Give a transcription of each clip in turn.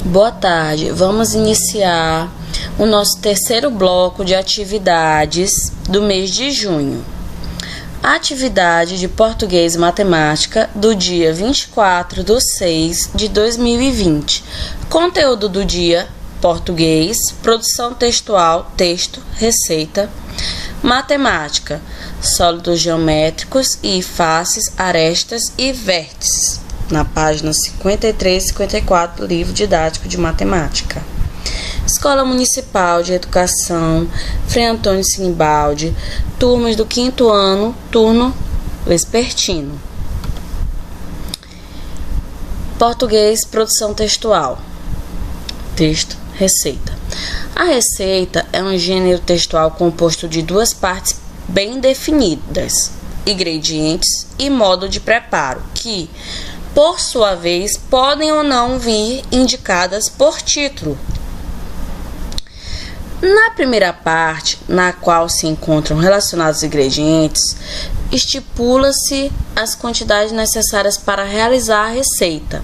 Boa tarde, vamos iniciar o nosso terceiro bloco de atividades do mês de junho. A atividade de português e matemática do dia 24/6/2020. Conteúdo do dia: português, produção textual, texto, receita. Matemática: sólidos geométricos e faces, arestas e vértices. Na página 53 e 54 do livro didático de matemática. Escola Municipal de Educação Frei Antônio Sinibaldi, turmas do 5º ano, turno vespertino. Português, produção textual. Texto, receita. A receita é um gênero textual composto de duas partes bem definidas: ingredientes e modo de preparo, que, por sua vez, podem ou não vir indicadas por título. Na primeira parte, na qual se encontram relacionados os ingredientes, estipula-se as quantidades necessárias para realizar a receita.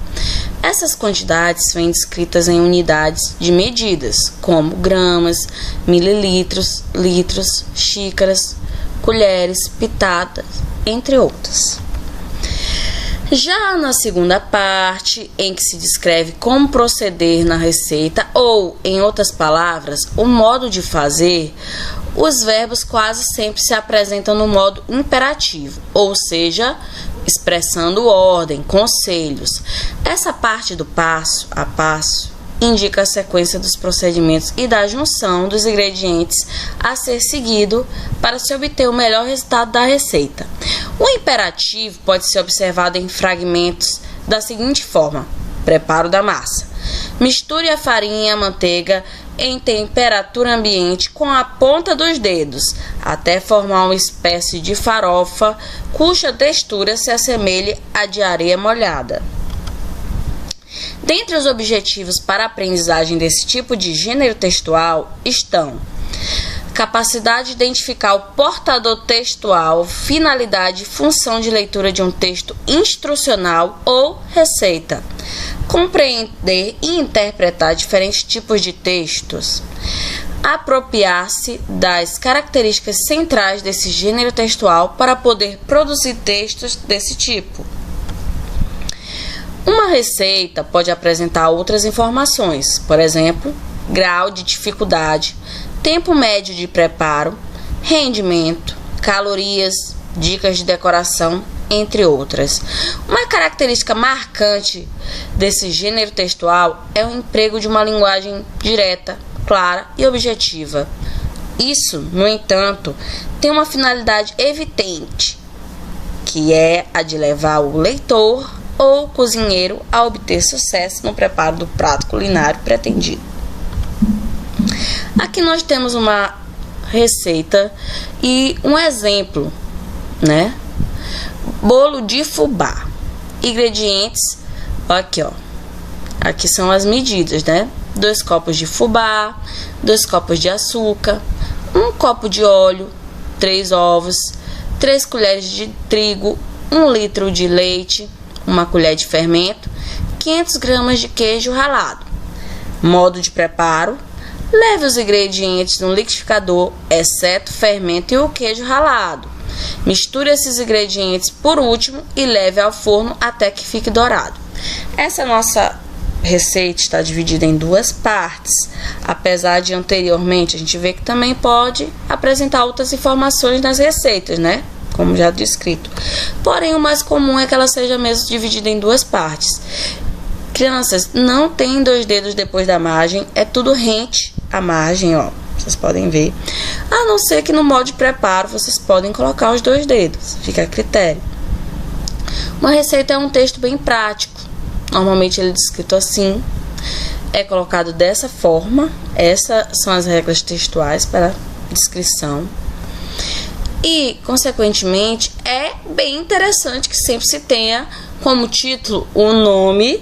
Essas quantidades vêm descritas em unidades de medidas, como gramas, mililitros, litros, xícaras, colheres, pitadas, entre outras. Já na segunda parte, em que se descreve como proceder na receita, ou, em outras palavras, o modo de fazer, os verbos quase sempre se apresentam no modo imperativo, ou seja, expressando ordem, conselhos. Essa parte do passo a passo indica a sequência dos procedimentos e da junção dos ingredientes a ser seguido para se obter o melhor resultado da receita. O imperativo pode ser observado em fragmentos da seguinte forma: preparo da massa. Misture a farinha e a manteiga em temperatura ambiente com a ponta dos dedos, até formar uma espécie de farofa cuja textura se assemelhe à de areia molhada. Dentre os objetivos para a aprendizagem desse tipo de gênero textual estão: capacidade de identificar o portador textual, finalidade e função de leitura de um texto instrucional ou receita, compreender e interpretar diferentes tipos de textos, apropriar-se das características centrais desse gênero textual para poder produzir textos desse tipo. Uma receita pode apresentar outras informações, por exemplo, grau de dificuldade, tempo médio de preparo, rendimento, calorias, dicas de decoração, entre outras. Uma característica marcante desse gênero textual é o emprego de uma linguagem direta, clara e objetiva. Isso, no entanto, tem uma finalidade evidente, que é a de levar o leitor ou cozinheiro a obter sucesso no preparo do prato culinário pretendido. Aqui nós temos uma receita e um exemplo, né? Bolo de fubá. Ingredientes, aqui ó. Aqui são as medidas, né? 2 copos de fubá, 2 copos de açúcar, 1 copo de óleo, 3 ovos, 3 colheres de trigo, 1 litro de leite, 1 colher de fermento, 500 gramas de queijo ralado. Modo de preparo: leve os ingredientes no liquidificador, exceto o fermento e o queijo ralado. Misture esses ingredientes por último e leve ao forno até que fique dourado. Essa nossa receita está dividida em 2 partes, apesar de anteriormente a gente ver que também pode apresentar outras informações nas receitas, né? Como já descrito. Porém, o mais comum é que ela seja mesmo dividida em 2 partes. Crianças, não tem 2 dedos depois da margem, é tudo rente à margem, ó. Vocês podem ver. A não ser que no modo de preparo vocês podem colocar os 2 dedos, fica a critério. Uma receita é um texto bem prático. Normalmente ele é descrito assim, é colocado dessa forma. Essas são as regras textuais para descrição. E, consequentemente, é bem interessante que sempre se tenha como título o nome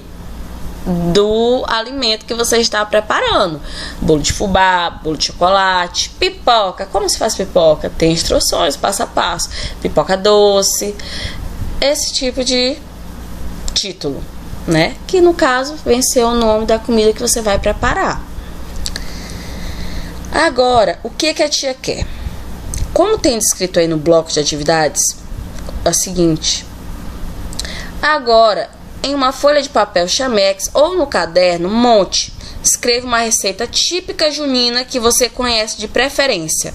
do alimento que você está preparando. Bolo de fubá, bolo de chocolate, pipoca. Como se faz pipoca? Tem instruções, passo a passo. Pipoca doce. Esse tipo de título. né? Que no caso vem ser o nome da comida que você vai preparar. Agora, o que a tia quer? Como tem descrito aí no bloco de atividades, é o seguinte: agora, em uma folha de papel chamex ou no caderno, monte, escreva uma receita típica junina que você conhece de preferência,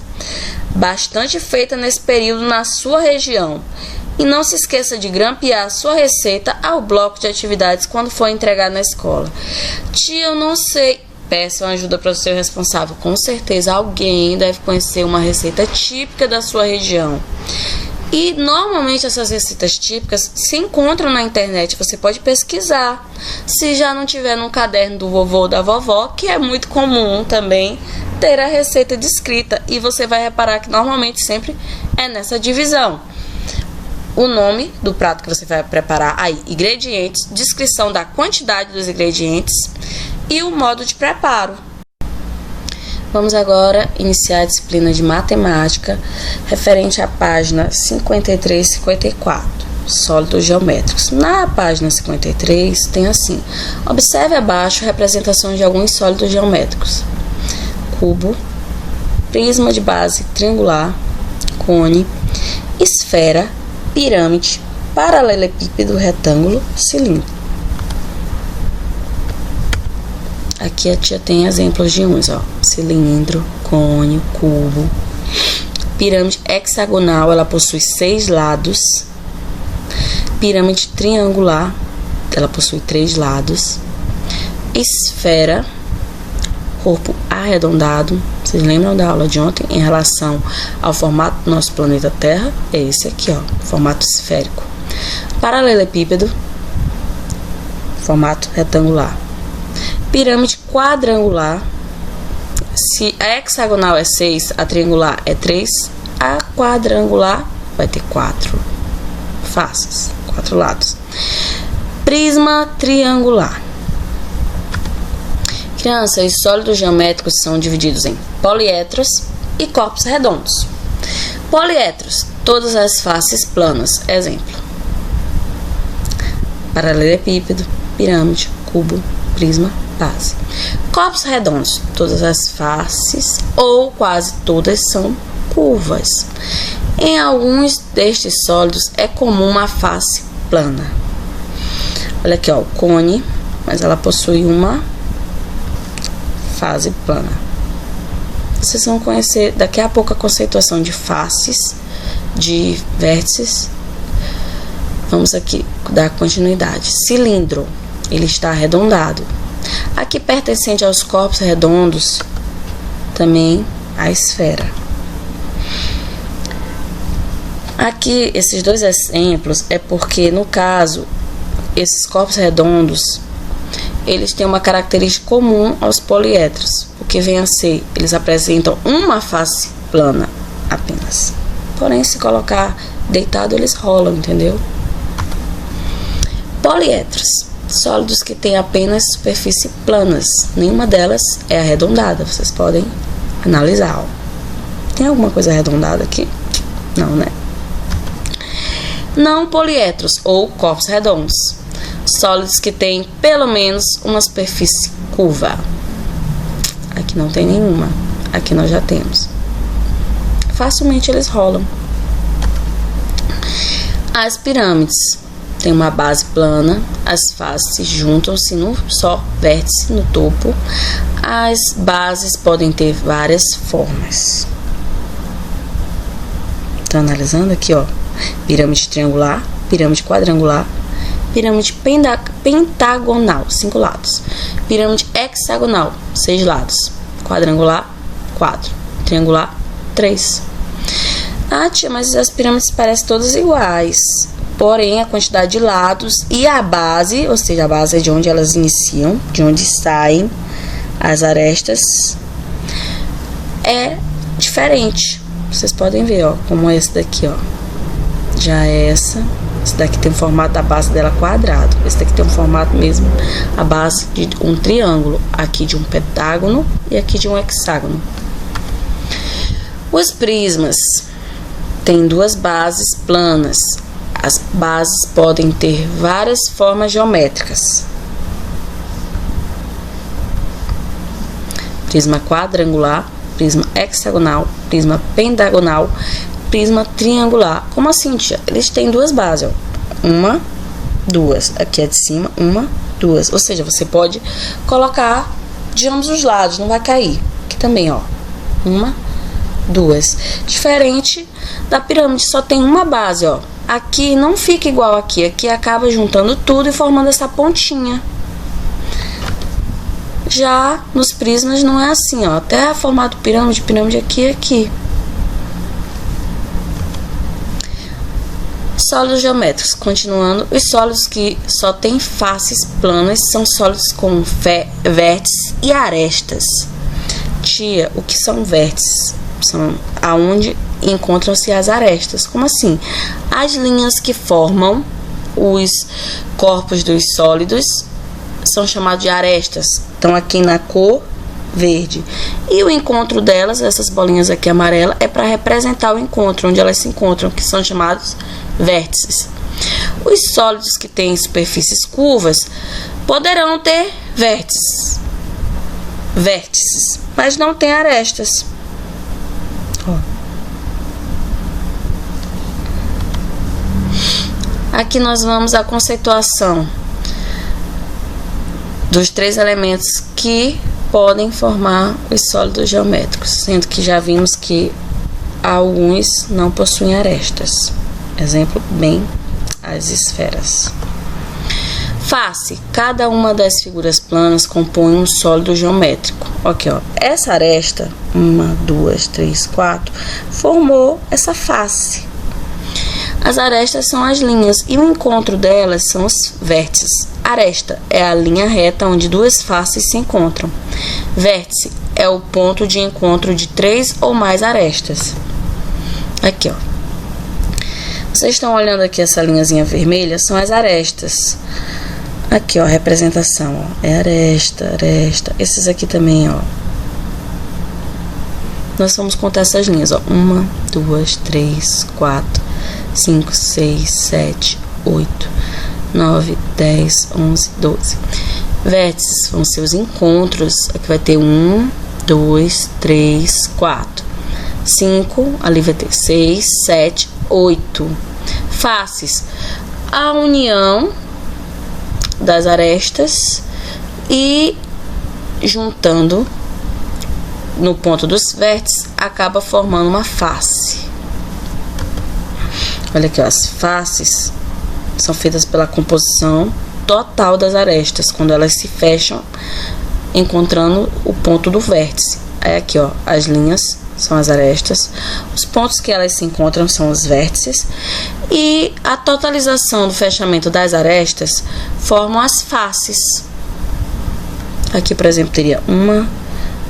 bastante feita nesse período na sua região. E não se esqueça de grampear sua receita ao bloco de atividades quando for entregar na escola. Tia, eu não sei. Peça uma ajuda para o seu responsável. Com certeza alguém deve conhecer uma receita típica da sua região. E normalmente essas receitas típicas se encontram na internet. Você pode pesquisar. Se já não tiver no caderno do vovô ou da vovó, que é muito comum também ter a receita descrita. E você vai reparar que normalmente sempre é nessa divisão: o nome do prato que você vai preparar, aí ingredientes, descrição da quantidade dos ingredientes e o modo de preparo. Vamos agora iniciar a disciplina de matemática referente à página 53 e 54, sólidos geométricos. Na página 53 tem assim: observe abaixo a representação de alguns sólidos geométricos: cubo, prisma de base triangular, cone, esfera, pirâmide, paralelepípedo, retângulo, cilindro. Aqui a tia tem exemplos de uns, ó: cilindro, cone, cubo. Pirâmide hexagonal, ela possui 6 lados. Pirâmide triangular, ela possui 3 lados. Esfera, corpo arredondado. Vocês lembram da aula de ontem em relação ao formato do nosso planeta Terra? É esse aqui, ó, formato esférico. Paralelepípedo, formato retangular. Pirâmide quadrangular. Se a hexagonal é 6, a triangular é 3, a quadrangular vai ter 4 faces, 4 lados. Prisma triangular. Crianças, os sólidos geométricos são divididos em poliedros e corpos redondos. Poliedros, todas as faces planas. Exemplo: paralelepípedo, pirâmide, cubo, prisma, base. Corpos redondos, todas as faces ou quase todas são curvas. Em alguns destes sólidos é comum uma face plana. Olha aqui, ó, o cone, mas ela possui uma face plana. Vocês vão conhecer daqui a pouco a conceituação de faces, de vértices. Vamos aqui dar continuidade. Cilindro, ele está arredondado. Aqui, pertencente aos corpos redondos, também a esfera. Aqui, esses dois exemplos é porque, no caso, esses corpos redondos, eles têm uma característica comum aos poliedros, o que vem a ser, eles apresentam uma face plana apenas. Porém, se colocar deitado, eles rolam, entendeu? Poliedros, sólidos que têm apenas superfície planas, nenhuma delas é arredondada. Vocês podem analisar, ó. Tem alguma coisa arredondada aqui? Não, né? Não poliedros ou corpos redondos, sólidos que têm pelo menos uma superfície curva. Aqui não tem nenhuma, aqui nós já temos. Facilmente eles rolam. As pirâmides têm uma base plana, as faces juntam-se no só vértice no topo. As bases podem ter várias formas. Estou analisando aqui, ó: pirâmide triangular, pirâmide quadrangular, pirâmide pentagonal, 5 lados, pirâmide hexagonal, 6 lados, quadrangular, 4, triangular, 3. Ah, tia, mas as pirâmides parecem todas iguais. Porém, a quantidade de lados e a base, ou seja, a base é de onde elas iniciam, de onde saem as arestas, é diferente. Vocês podem ver, ó, como esse daqui, ó. Já esse daqui tem um formato da base dela quadrado. Esse daqui tem um formato mesmo, a base de um triângulo. Aqui de um pentágono e aqui de um hexágono. Os prismas têm 2 bases planas. As bases podem ter várias formas geométricas. Prisma quadrangular, prisma hexagonal, prisma pentagonal, prisma triangular. Como assim, tia? Eles têm duas bases, ó. Uma, duas. Aqui é de cima, uma, duas. Ou seja, você pode colocar de ambos os lados, não vai cair. Aqui também, ó. Uma, duas. Diferente da pirâmide, só tem uma base, ó. Aqui não fica igual aqui. Aqui acaba juntando tudo e formando essa pontinha. Já nos prismas não é assim, ó. Até formato pirâmide, pirâmide aqui e aqui. Sólidos geométricos. Continuando, os sólidos que só têm faces planas são sólidos com vértices e arestas. Tia, o que são vértices? São aonde encontram-se as arestas. Como assim? As linhas que formam os corpos dos sólidos são chamados de arestas. Estão aqui na cor verde. E o encontro delas, essas bolinhas aqui amarelas, é para representar o encontro, onde elas se encontram, que são chamados vértices. Os sólidos que têm superfícies curvas poderão ter vértices, mas não tem arestas. Ó. Aqui nós vamos à conceituação dos três elementos que podem formar os sólidos geométricos, sendo que já vimos que alguns não possuem arestas. Exemplo, bem as esferas. Face. Cada uma das figuras planas compõe um sólido geométrico. Aqui, ó. Essa aresta, 1, 2, 3, 4, formou essa face. As arestas são as linhas e o encontro delas são os vértices. Aresta é a linha reta onde duas faces se encontram. Vértice é o ponto de encontro de três ou mais arestas. Aqui, ó. Vocês estão olhando aqui essa linhazinha vermelha? São as arestas. Aqui, ó, a representação, ó. É aresta, aresta. Esses aqui também, ó. Nós vamos contar essas linhas, ó. 1, 2, 3, 4, 5, 6, 7, 8, 9, 10, 11, 12. Vértices vão ser os encontros. Aqui vai ter 1, 2, 3, 4, 5. Ali vai ter 6, 7, 8. Faces. A união das arestas e juntando no ponto dos vértices acaba formando uma face. Olha aqui, ó, as faces são feitas pela composição total das arestas, quando elas se fecham encontrando o ponto do vértice. Aí aqui, ó, as linhas são as arestas, os pontos que elas se encontram são os vértices, e a totalização do fechamento das arestas formam as faces. Aqui, por exemplo, teria 1,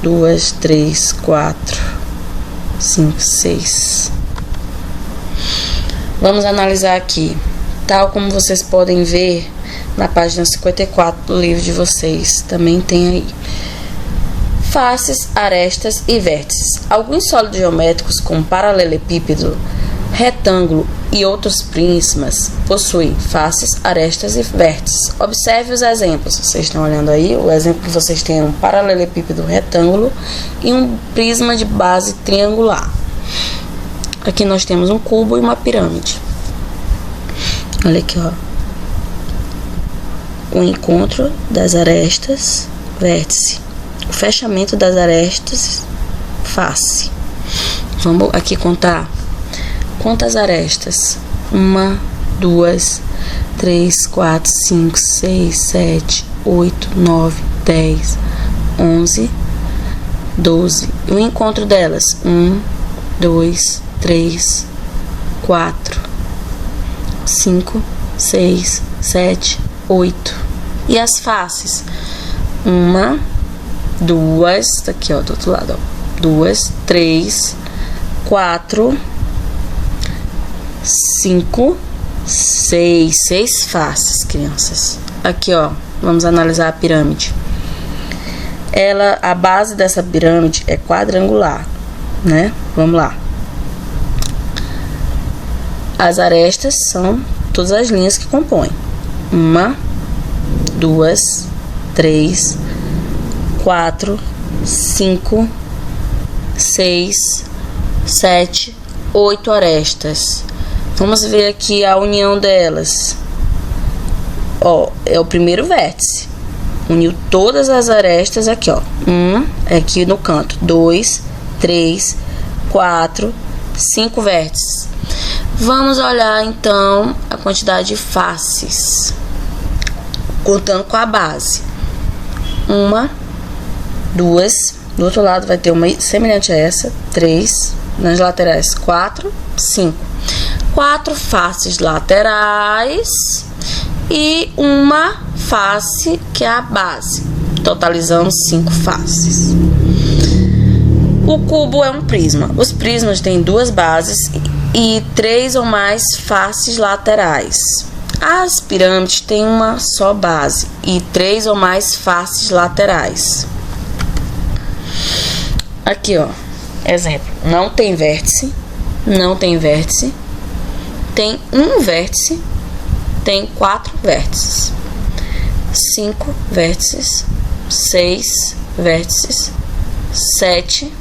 2, 3, 4, 5, 6. Vamos analisar aqui, tal como vocês podem ver na página 54 do livro de vocês, também tem aí faces, arestas e vértices. Alguns sólidos geométricos, como paralelepípedo, retângulo e outros prismas, possuem faces, arestas e vértices. Observe os exemplos. Vocês estão olhando aí, o exemplo que vocês têm é um paralelepípedo retângulo e um prisma de base triangular. Aqui nós temos um cubo e uma pirâmide. Olha aqui, ó. O encontro das arestas, vértice. O fechamento das arestas, face. Vamos aqui contar quantas arestas? 1, 2, 3, 4, 5, 6, 7, 8, 9, 10, 11, 12. E o encontro delas? 1, 2, 3, 4, 5, 6, 7, 8. E as faces? 1, 2, tá aqui, ó, do outro lado, ó. 2, 3, 4, 5, 6. 6 faces, crianças. Aqui, ó, vamos analisar a pirâmide. A base dessa pirâmide é quadrangular, né? Vamos lá. As arestas são todas as linhas que compõem. 1, 2, 3, 4, 5, 6, 7, 8 arestas. Vamos ver aqui a união delas. Ó, é o primeiro vértice. Uniu todas as arestas aqui, ó. Aqui no canto. 2, 3, 4, 5 vértices. Vamos olhar então a quantidade de faces, contando com a base. 1, 2, do outro lado vai ter uma semelhante a essa. 3, nas laterais 4, 5. 4 faces laterais e uma face que é a base, totalizando 5 faces. O cubo é um prisma. Os prismas têm 2 bases e 3 ou mais faces laterais. As pirâmides têm uma só base e 3 ou mais faces laterais. Aqui, ó, exemplo, não tem vértice, tem um vértice, tem 4 vértices, 5 vértices, 6 vértices, 7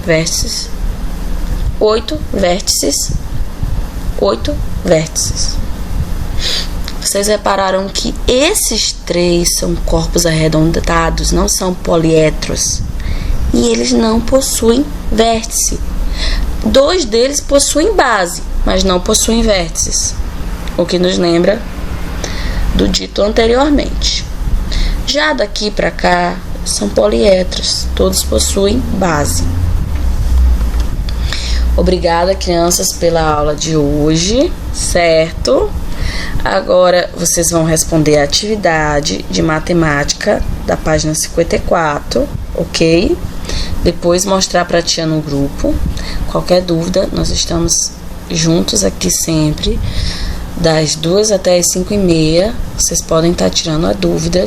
vértices, 8 vértices, 8 vértices. Vocês repararam que esses 3 são corpos arredondados, não são poliedros, e eles não possuem vértice. 2 deles possuem base, mas não possuem vértices, o que nos lembra do dito anteriormente. Já daqui para cá são poliedros, todos possuem base. Obrigada, crianças, pela aula de hoje, certo? Agora vocês vão responder a atividade de matemática da página 54, ok? Depois mostrar para a tia no grupo. Qualquer dúvida, nós estamos juntos aqui sempre, das 2 até as 5h30. Vocês podem estar tirando a dúvida.